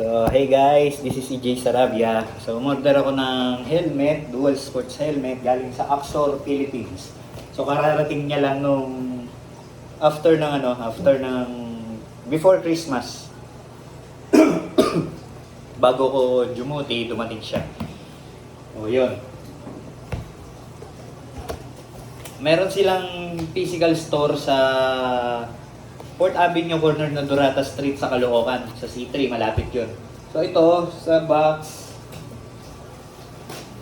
So, hey guys, this is EJ Sarabia. So, umorder ako ng helmet, dual sports helmet, galing sa Axor, Philippines. So, kararating niya lang nung before Christmas. Bago ko dumuti, dumating siya. O, yun. Meron silang physical store sa Port Avenue corner ng Durata Street sa Caloocan, sa C3, malapit yun. So ito, sa box,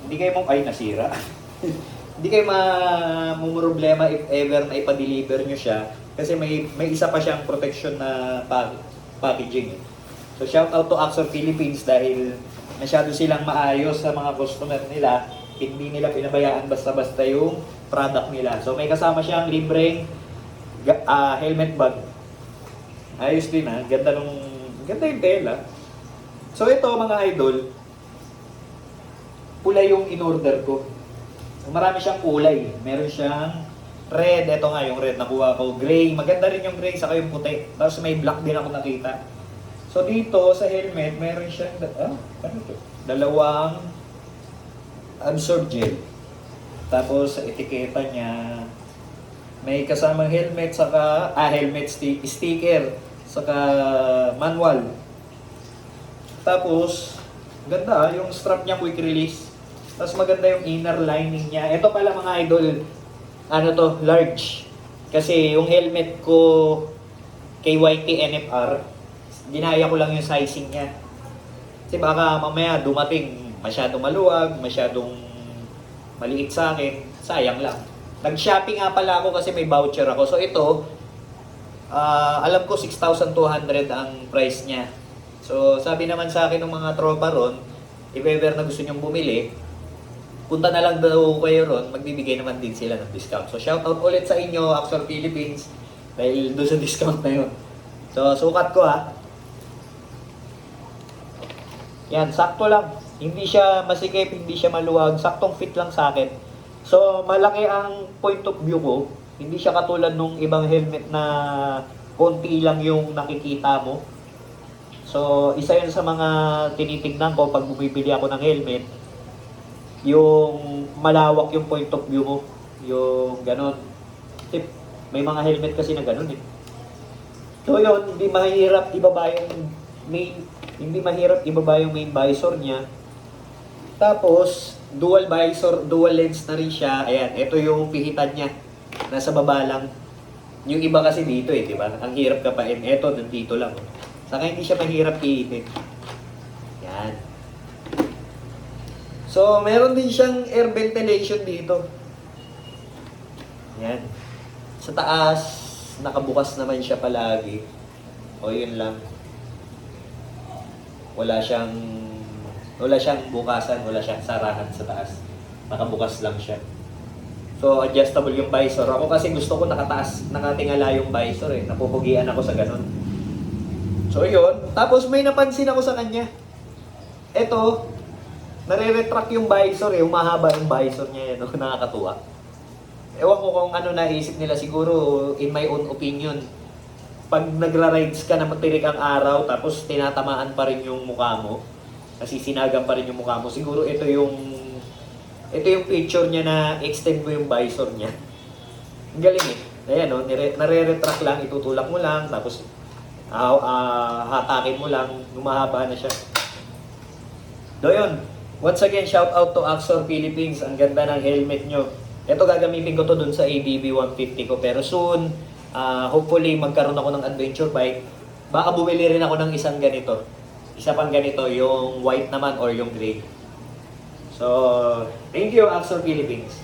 hindi kayo nasira. Hindi kayo mamumroblema if ever na ipa-deliver nyo siya kasi may isa pa siyang protection na packaging. So shout out to Axor Philippines dahil masyado silang maayos sa mga customer nila. Hindi nila pinabayaan basta-basta yung product nila. So may kasama siyang libreng helmet bag. Ayos din ha. Ganda yung tela. So ito mga idol, pula yung in-order ko. So, marami siyang kulay. Meron siyang red. Ito nga yung red nakuha ko. Gray. Maganda rin yung gray saka yung puti. Tapos may black din ako nakita. So dito sa helmet, meron siyang dalawang absorb gel. Tapos sa etiketa niya, may kasamang helmet saka sticker saka manual. Tapos ganda yung strap niya, quick release. Tapos maganda yung inner lining niya. Ito pala mga idol, large. Kasi yung helmet ko KYT NFR, ginaya ko lang yung sizing niya. Kasi baka mamaya dumating masyadong maluwag, masyadong maliit sa akin, sayang lang. Nag-shopping nga pala ako kasi may voucher ako. So ito, alam ko 6,200 ang price niya. So sabi naman sa akin ng mga tropa ron, if ever na gusto nyong bumili, punta na lang daw kayo ron, magbibigay naman din sila ng discount. So shout out ulit sa inyo, Axor Philippines, dahil doon sa discount na yun. So sukat ko ha. Yan, sakto lang. Hindi siya masikip, hindi siya maluwag, saktong fit lang sa akin. So, malaki ang point of view ko. Hindi siya katulad nung ibang helmet na konti lang yung nakikita mo. So, isa yun sa mga tinitignan ko pag bumibili ako ng helmet. Yung malawak yung point of view mo. Yung ganon. May mga helmet kasi na ganon eh. So yun, hindi mahirap ibaba yung main visor niya. Tapos, dual visor, dual lens na rin siya. Ayan, ito yung pihitan niya. Nasa baba lang. Yung iba kasi dito eh, di ba? Ang hirap kapain. Ito, nandito lang. Saka hindi siya mahirap pihitin. Yan. So, meron din siyang air ventilation dito. Yan. Sa taas, nakabukas naman siya palagi. O, yun lang. Wala siyang bukasan, wala siyang sarahan sa taas. Nakabukas lang siya. So, adjustable yung visor. Ako kasi gusto ko nakatingala yung visor eh. Napupugian ako sa ganun. So, yun. Tapos may napansin ako sa kanya. Ito, nare-retract yung visor eh. Umahaba yung visor niya eh. No? Nakakatuwa. Ewan ko kung ano naisip nila. Siguro, in my own opinion, pag nagra-rides ka na matirik ang araw, tapos tinatamaan pa rin yung mukha mo, kasi sinagang pa rin yung mukha mo. Siguro ito yung picture niya na extend mo yung visor niya. Ang galing eh. Ayan o, nare-retract lang, itutulak mo lang, tapos hatakin mo lang, lumahaba na siya. So yun, once again, shout out to Axor Philippines. Ang ganda ng helmet nyo. Ito gagamitin ko to dun sa ADB 150 ko. Pero soon, hopefully magkaroon ako ng adventure bike. Baka bumili rin ako ng isang ganito. Isa pang ganito, yung white naman or yung gray. So, thank you, Axor Philippines.